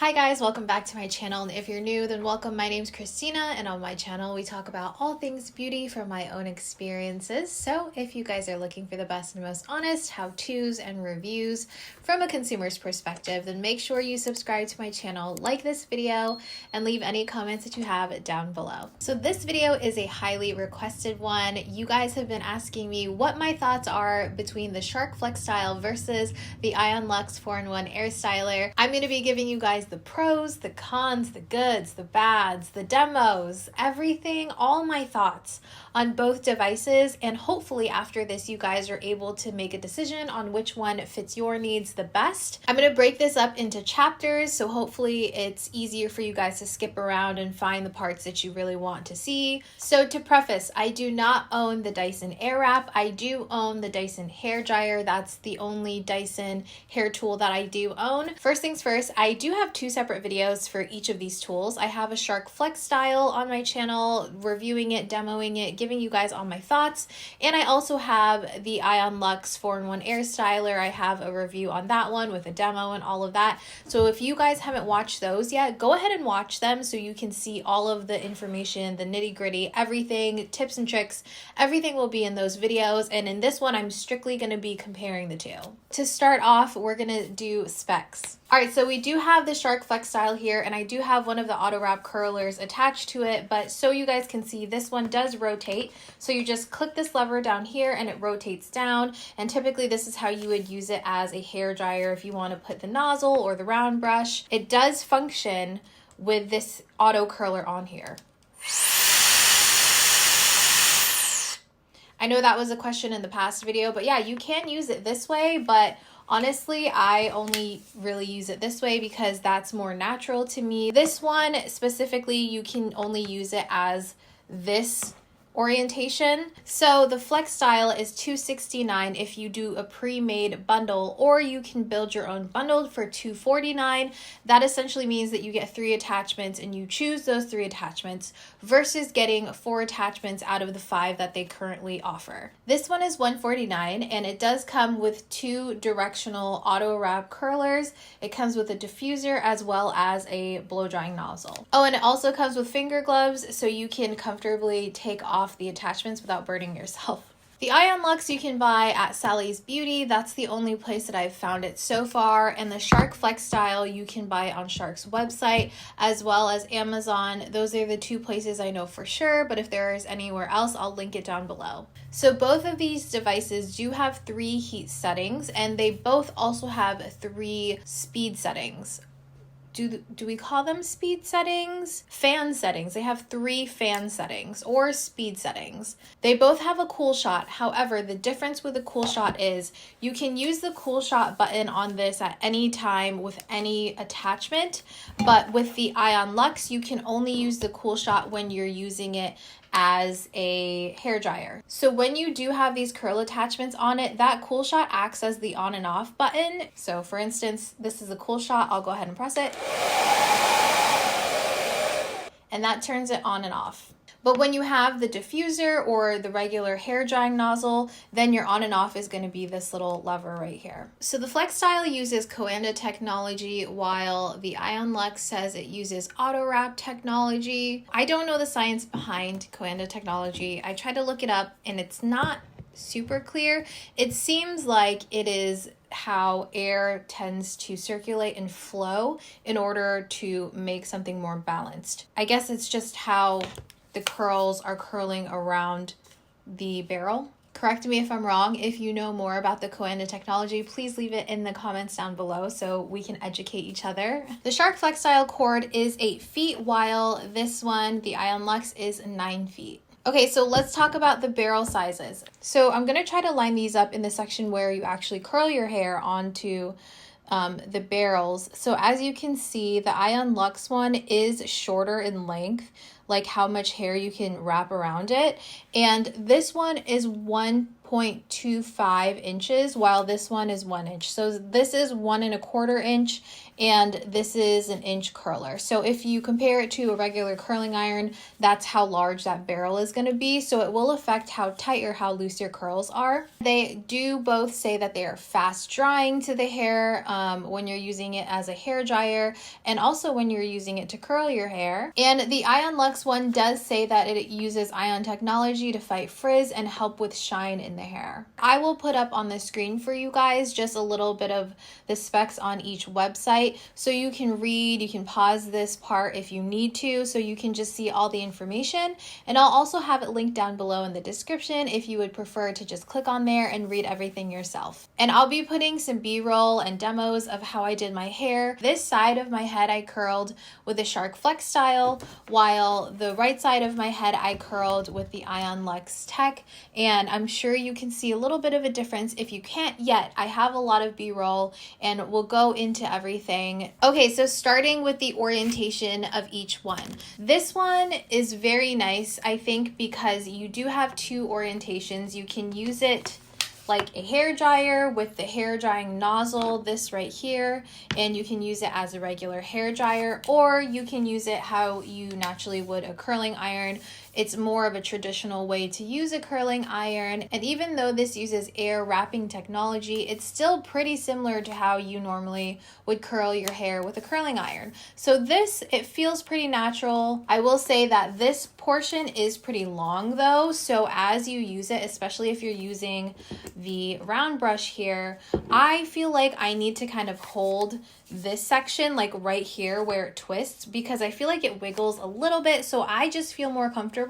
Hi guys, welcome back to my channel, and if you're new, then welcome. My name's Christina, and on my channel we talk about all things beauty from my own experiences. So if you guys are looking for the best and most honest how-tos and reviews from a consumer's perspective, then make sure you subscribe to my channel, like this video, and leave any comments that you have down below. So this video is a highly requested one. You guys have been asking me what my thoughts are between the Shark FlexStyle versus the Ion Luxe 4-in-1 Airstyler. I'm going to be giving you guys the pros, the cons, the goods, the bads, the demos, everything, all my thoughts on both devices, and hopefully after this you guys are able to make a decision on which one fits your needs the best. I'm going to break this up into chapters, so hopefully it's easier for you guys to skip around and find the parts that you really want to see. So to preface, I do not own the Dyson Airwrap. I do own the Dyson hair dryer. That's the only Dyson hair tool that I do own. First things first, I do have two separate videos for each of these tools. I have a Shark FlexStyle on my channel, reviewing it, demoing it, giving you guys all my thoughts, and I also have the Ion Luxe 4-in-1 Airstyler. I have a review on that one with a demo and all of that. So if you guys haven't watched those yet, go ahead and watch them so you can see all of the information, the nitty-gritty, everything, tips and tricks, everything will be in those videos. And in this one, I'm strictly going to be comparing the two. To start off, we're going to do specs. All right, so we do have the Shark FlexStyle here, and I do have one of the auto wrap curlers attached to it, but so you guys can see, this one does rotate. So you just click this lever down here and it rotates down, and typically this is how you would use it as a hair dryer if you want to put the nozzle or the round brush. It does function with this auto curler on here. I know that was a question in the past video, but yeah, you can use it this way, but honestly, I only really use it this way because that's more natural to me. This one specifically, you can only use it as this orientation. So the FlexStyle is $269 if you do a pre-made bundle, or you can build your own bundle for $249. That essentially means that you get 3 attachments and you choose those 3 attachments versus getting 4 attachments out of the 5 that they currently offer. This one is $149, and it does come with 2 directional auto wrap curlers. It comes with a diffuser as well as a blow drying nozzle. Oh, and it also comes with finger gloves so you can comfortably take off the attachments without burning yourself. The Ion Luxe you can buy at Sally's Beauty. That's the only place that I've found it so far. And the Shark FlexStyle you can buy on Shark's website as well as Amazon. Those are the 2 places I know for sure, but if there is anywhere else, I'll link it down below. So both of these devices do have 3 heat settings, and they both also have 3 speed settings. Do we call them speed settings? Fan settings. They have 3 fan settings or speed settings. They both have a cool shot. However, the difference with the cool shot is you can use the cool shot button on this at any time with any attachment, but with the Ion Luxe, you can only use the cool shot when you're using it as a hair dryer. So when you do have these curl attachments on it, that cool shot acts as the on and off button. So for instance, this is a cool shot. I'll go ahead and press it. And that turns it on and off. But when you have the diffuser or the regular hair drying nozzle, then your on and off is going to be this little lever right here. So the FlexStyle uses Coanda technology, while the Ion Luxe says it uses auto wrap technology. I don't know the science behind Coanda technology. I tried to look it up and it's not super clear. It seems like it is how air tends to circulate and flow in order to make something more balanced. I guess it's just how the curls are curling around the barrel. Correct me if I'm wrong. If you know more about the Coanda technology, please leave it in the comments down below so we can educate each other. The Shark FlexStyle cord is 8 feet, while this one, the Ion Luxe, is 9 feet. Okay, so let's talk about the barrel sizes. So I'm gonna try to line these up in the section where you actually curl your hair onto the barrels. So as you can see, the Ion Luxe one is shorter in length, like how much hair you can wrap around it. And this one is 1.25 inches, while this one is 1 inch. So this is 1 1/4 inch and this is an inch curler. So if you compare it to a regular curling iron, that's how large that barrel is going to be. So it will affect how tight or how loose your curls are. They do both say that they are fast drying to the hair when you're using it as a hair dryer, and also when you're using it to curl your hair. And the Ion Luxe one does say that it uses ion technology to fight frizz and help with shine in the hair. I will put up on the screen for you guys just a little bit of the specs on each website so you can read. You can pause this part if you need to, so you can just see all the information, and I'll also have it linked down below in the description if you would prefer to just click on there and read everything yourself. And I'll be putting some b-roll and demos of how I did my hair. This side of my head I curled with the Shark FlexStyle, while the right side of my head I curled with the Ion Luxe Tech, and I'm sure you can see a little bit of a difference. If you can't yet, I have a lot of b-roll and we'll go into everything. Okay, so starting with the orientation of each one. This one is very nice, I think, because you do have two orientations. You can use it like a hair dryer with the hair drying nozzle, this right here, and you can use it as a regular hair dryer, or you can use it how you naturally would a curling iron. It's more of a traditional way to use a curling iron, and even though this uses air wrapping technology, it's still pretty similar to how you normally would curl your hair with a curling iron. So this, it feels pretty natural. I will say that this portion is pretty long though, so as you use it, especially if you're using the round brush here, I feel like I need to kind of hold this section like right here where it twists, because I feel like it wiggles a little bit, so I just feel more comfortable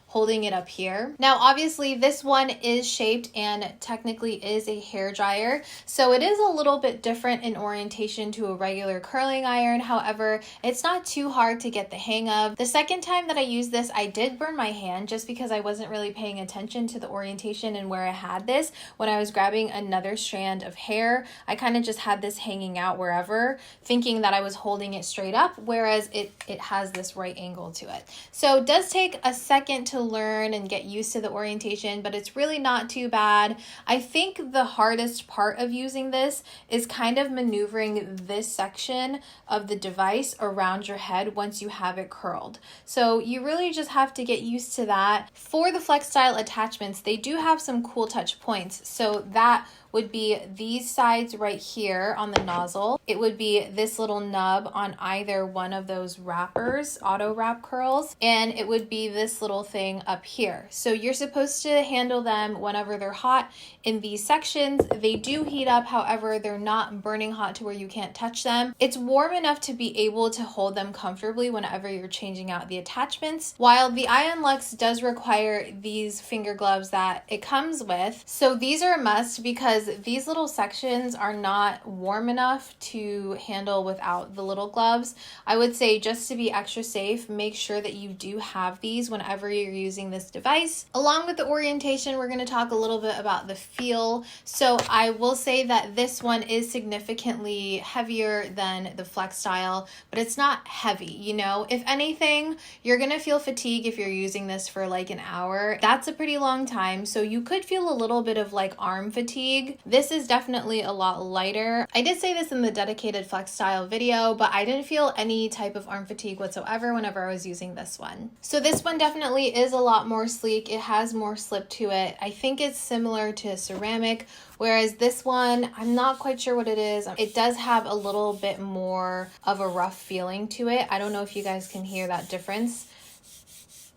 holding it up here. Now obviously this one is shaped and technically is a hair dryer, so it is a little bit different in orientation to a regular curling iron. However, it's not too hard to get the hang of. The second time that I used this, I did burn my hand just because I wasn't really paying attention to the orientation and where I had this. When I was grabbing another strand of hair, I kind of just had this hanging out wherever, thinking that I was holding it straight up, whereas it has this right angle to it. So it does take a second to learn and get used to the orientation, but it's really not too bad. I think the hardest part of using this is kind of maneuvering this section of the device around your head once you have it curled. So you really just have to get used to that. For the FlexStyle attachments, they do have some cool touch points. So that would be these sides right here on the nozzle. It would be this little nub on either one of those wrappers, auto wrap curls, and it would be this little thing up here. So you're supposed to handle them whenever they're hot in these sections. They do heat up, however, they're not burning hot to where you can't touch them. It's warm enough to be able to hold them comfortably whenever you're changing out the attachments, while the Ion Luxe does require these finger gloves that it comes with. So these are a must because these little sections are not warm enough to handle without the little gloves. I would say, just to be extra safe, make sure that you do have these whenever you're using this device. Along with the orientation, we're going to talk a little bit about the feel. So I will say that this one is significantly heavier than the FlexStyle, but it's not heavy, you know. If anything, you're going to feel fatigue if you're using this for like an hour. That's a pretty long time, so you could feel a little bit of like arm fatigue. This is definitely a lot lighter. I did say this in the dedicated FlexStyle video, but I didn't feel any type of arm fatigue whatsoever whenever I was using this one. So this one definitely is a lot more sleek. It has more slip to it. I think it's similar to ceramic, whereas this one, I'm not quite sure what it is. It does have a little bit more of a rough feeling to it. I don't know if you guys can hear that difference.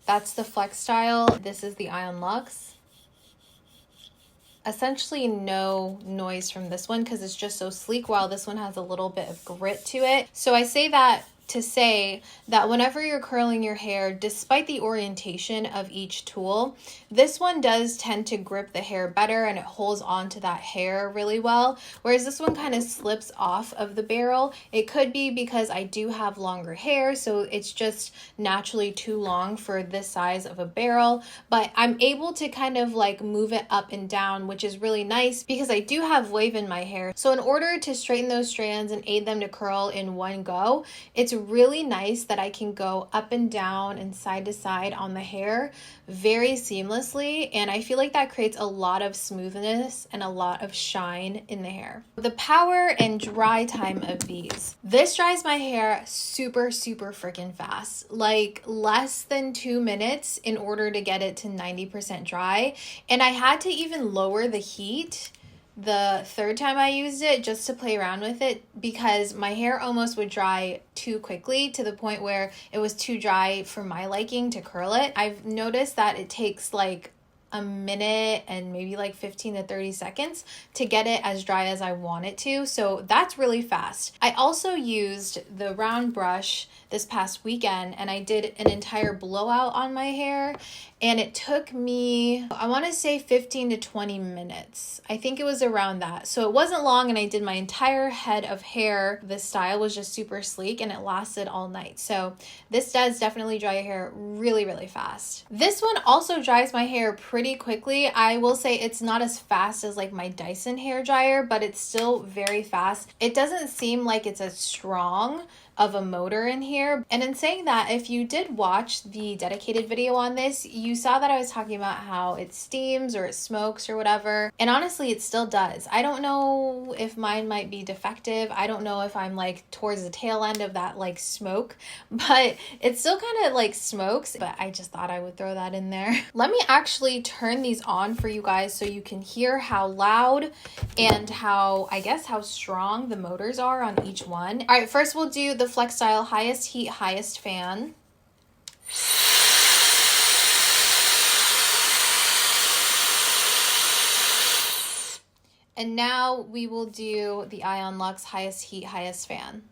That's the FlexStyle. This is the Ion Luxe. Essentially no noise from this one because it's just so sleek, while this one has a little bit of grit to it. So I say that to say that whenever you're curling your hair, despite the orientation of each tool, this one does tend to grip the hair better and it holds on to that hair really well, whereas this one kind of slips off of the barrel. It could be because I do have longer hair, so it's just naturally too long for this size of a barrel, but I'm able to kind of like move it up and down, which is really nice because I do have wave in my hair. So in order to straighten those strands and aid them to curl in one go, it's really nice that I can go up and down and side to side on the hair very seamlessly, and I feel like that creates a lot of smoothness and a lot of shine in the hair. The power and dry time of these. This dries my hair super freaking fast, like less than 2 minutes in order to get it to 90% dry. And I had to even lower the heat the third time I used it just to play around with it, because my hair almost would dry too quickly to the point where it was too dry for my liking to curl it. I've noticed that it takes like a minute and maybe like 15 to 30 seconds to get it as dry as I want it to. So that's really fast. I also used the round brush this past weekend and I did an entire blowout on my hair, and it took me, I want to say 15 to 20 minutes. I think it was around that. So it wasn't long, and I did my entire head of hair. This style was just super sleek and it lasted all night. So this does definitely dry your hair really fast. This one also dries my hair pretty quickly. I will say it's not as fast as like my Dyson hair dryer, but it's still very fast. It doesn't seem like it's as strong of a motor in here. And in saying that, if you did watch the dedicated video on this, you saw that I was talking about how it steams or it smokes or whatever. And honestly, it still does. I don't know if mine might be defective. I don't know if I'm like towards the tail end of that like smoke, but it still kind of like smokes. But I just thought I would throw that in there. Let me actually turn these on for you guys so you can hear how loud and how, I guess, how strong the motors are on each one. All right, first we'll do the FlexStyle highest heat, highest fan. And now we will do the Ion Luxe highest heat, highest fan.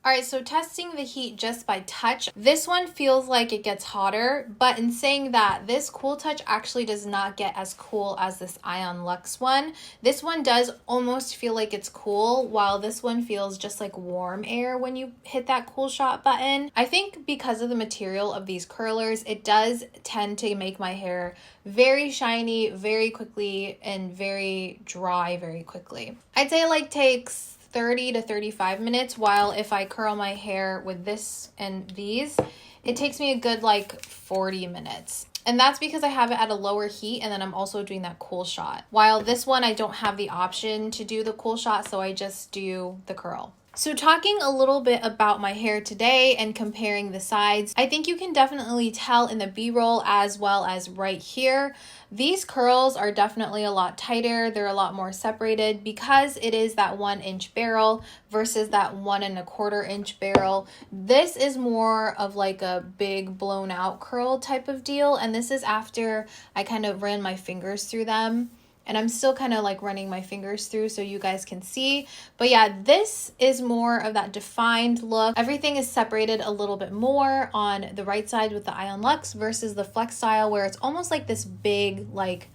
All right, so testing the heat just by touch. This one feels like it gets hotter, but in saying that, this Cool Touch actually does not get as cool as this Ion Luxe one. This one does almost feel like it's cool, while this one feels just like warm air when you hit that cool shot button. I think because of the material of these curlers, it does tend to make my hair very shiny very quickly and very dry very quickly. I'd say it like takes 30 to 35 minutes, while if I curl my hair with this and these, it takes me a good like 40 minutes. And that's because I have it at a lower heat, and then I'm also doing that cool shot. While this one, I don't have the option to do the cool shot, so I just do the curl. So talking a little bit about my hair today and comparing the sides, I think you can definitely tell in the B-roll as well as right here. These curls are definitely a lot tighter. They're a lot more separated because it is that 1-inch barrel versus that 1.25-inch barrel. This is more of like a big blown out curl type of deal. And this is after I kind of ran my fingers through them. And I'm still kind of like running my fingers through so you guys can see. But yeah, this is more of that defined look. Everything is separated a little bit more on the right side with the Ion Luxe versus the FlexStyle, where it's almost like this big, like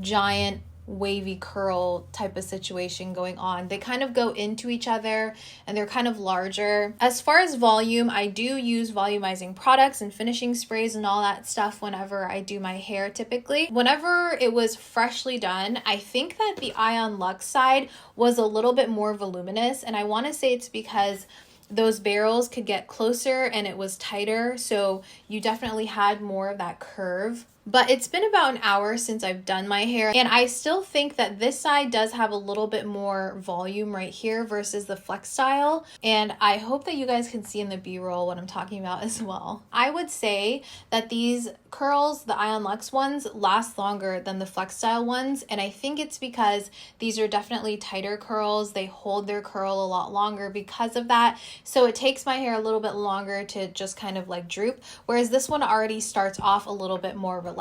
giant wavy curl type of situation going on. They kind of go into each other and they're kind of larger. As far as volume, I do use volumizing products and finishing sprays and all that stuff whenever I do my hair typically. Whenever it was freshly done, I think that the Ion Luxe side was a little bit more voluminous, and I want to say it's because those barrels could get closer and it was tighter, so you definitely had more of that curve. But it's been about an hour since I've done my hair, and I still think that this side does have a little bit more volume right here versus the FlexStyle, and I hope that you guys can see in the B-roll what I'm talking about as well. I would say that these curls, the Ion Luxe ones, last longer than the FlexStyle ones, and I think it's because these are definitely tighter curls. They hold their curl a lot longer because of that, so it takes my hair a little bit longer to just kind of like droop, whereas this one already starts off a little bit more relaxed.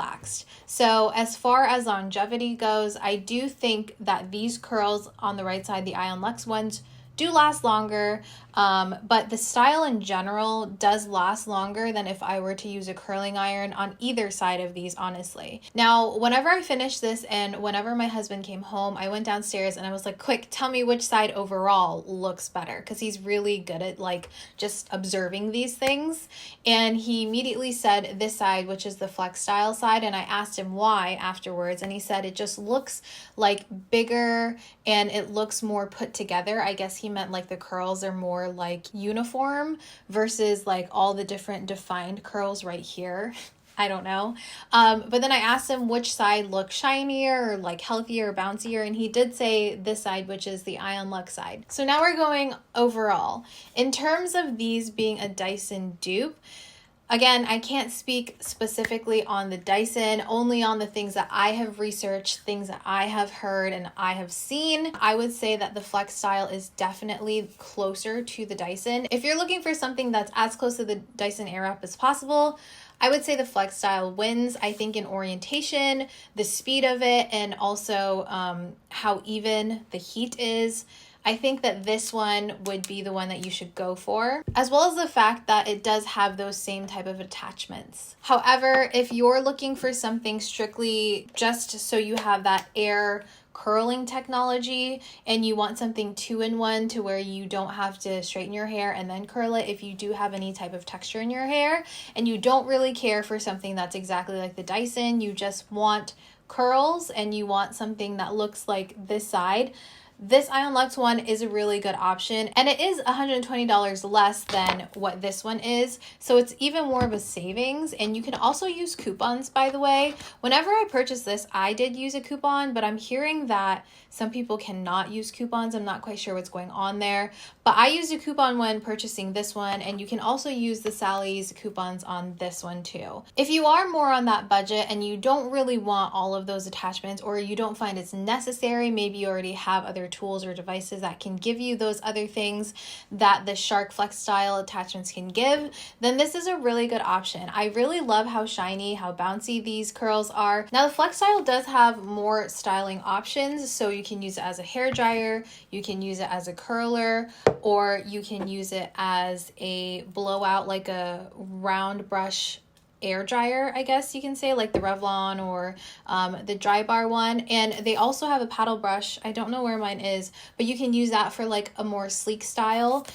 So as far as longevity goes, I do think that these curls on the right side, the Ion Luxe ones, do last longer, but the style in general does last longer than if I were to use a curling iron on either side of these, honestly. Now, whenever I finished this and whenever my husband came home, I went downstairs and I was like, quick, tell me which side overall looks better, because he's really good at like just observing these things. And he immediately said this side, which is the FlexStyle side, and I asked him why afterwards, and he said it just looks like bigger and it looks more put together. I guess he meant like the curls are more like uniform versus like all the different defined curls right here. I don't know. But then I asked him which side looked shinier or like healthier or bouncier, and he did say this side, which is the Ion Luxe side. So now we're going overall. In terms of these being a Dyson dupe, again, I can't speak specifically on the Dyson, only on the things that I have researched, things that I have heard and I have seen. I would say that the FlexStyle is definitely closer to the Dyson. If you're looking for something that's as close to the Dyson Airwrap as possible, I would say the FlexStyle wins, I think, in orientation, the speed of it, and also how even the heat is. I think that this one would be the one that you should go for, as well as the fact that it does have those same type of attachments. However, if you're looking for something strictly just so you have that air curling technology and you want something 2-in-1 to where you don't have to straighten your hair and then curl it if you do have any type of texture in your hair, and you don't really care for something that's exactly like the Dyson, you just want curls and you want something that looks like this side, this Ion Luxe one is a really good option, and it is $120 less than what this one is, so it's even more of a savings. And you can also use coupons, by the way. Whenever I purchased this, I did use a coupon, but I'm hearing that some people cannot use coupons. I'm not quite sure what's going on there, but I used a coupon when purchasing this one, and you can also use the Sally's coupons on this one too. If you are more on that budget and you don't really want all of those attachments, or you don't find it's necessary, maybe you already have other tools or devices that can give you those other things that the Shark FlexStyle attachments can give, then this is a really good option. I really love how shiny, how bouncy these curls are. Now the FlexStyle does have more styling options, so you can use it as a hair dryer, you can use it as a curler, or you can use it as a blowout, like a round brush air dryer, I guess you can say, like the Revlon or the Dry Bar one. And they also have a paddle brush. I don't know where mine is, but you can use that for like a more sleek style.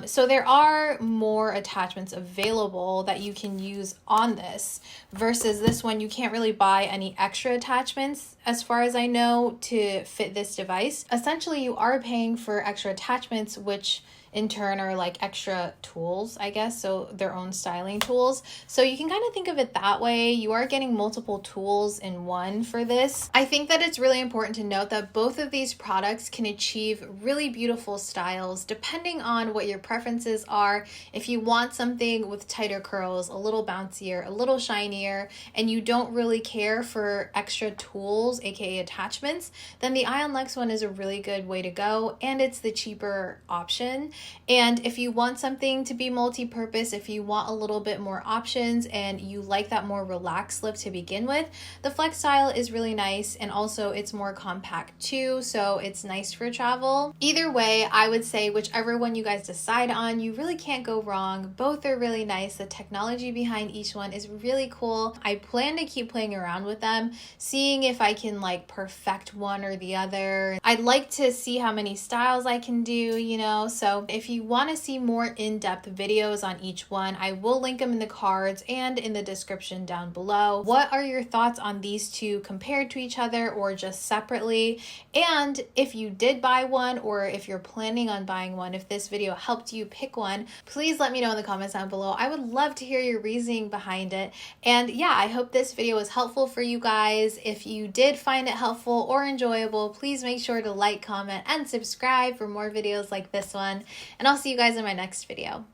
So there are more attachments available that you can use on this, versus this one you can't really buy any extra attachments as far as I know to fit this device. Essentially you are paying for extra attachments, which in turn are like extra tools, I guess, so their own styling tools. So you can kind of think of it that way. You are getting multiple tools in one for this. I think that it's really important to note that both of these products can achieve really beautiful styles depending on what your preferences are. If you want something with tighter curls, a little bouncier, a little shinier, and you don't really care for extra tools, aka attachments, then the Ion Luxe one is a really good way to go, and it's the cheaper option. And if you want something to be multi-purpose, if you want a little bit more options and you like that more relaxed look to begin with, the FlexStyle is really nice, and also it's more compact too, so it's nice for travel. Either way, I would say whichever one you guys decide on, you really can't go wrong. Both are really nice. The technology behind each one is really cool. I plan to keep playing around with them, seeing if I can like perfect one or the other. I'd like to see how many styles I can do, you know, so if you want to see more in-depth videos on each one, I will link them in the cards and in the description down below. What are your thoughts on these two compared to each other or just separately? And if you did buy one, or if you're planning on buying one, if this video helped you pick one, please let me know in the comments down below. I would love to hear your reasoning behind it. And yeah, I hope this video was helpful for you guys. If you did find it helpful or enjoyable, please make sure to like, comment, and subscribe for more videos like this one. And I'll see you guys in my next video.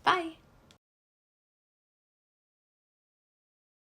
Bye!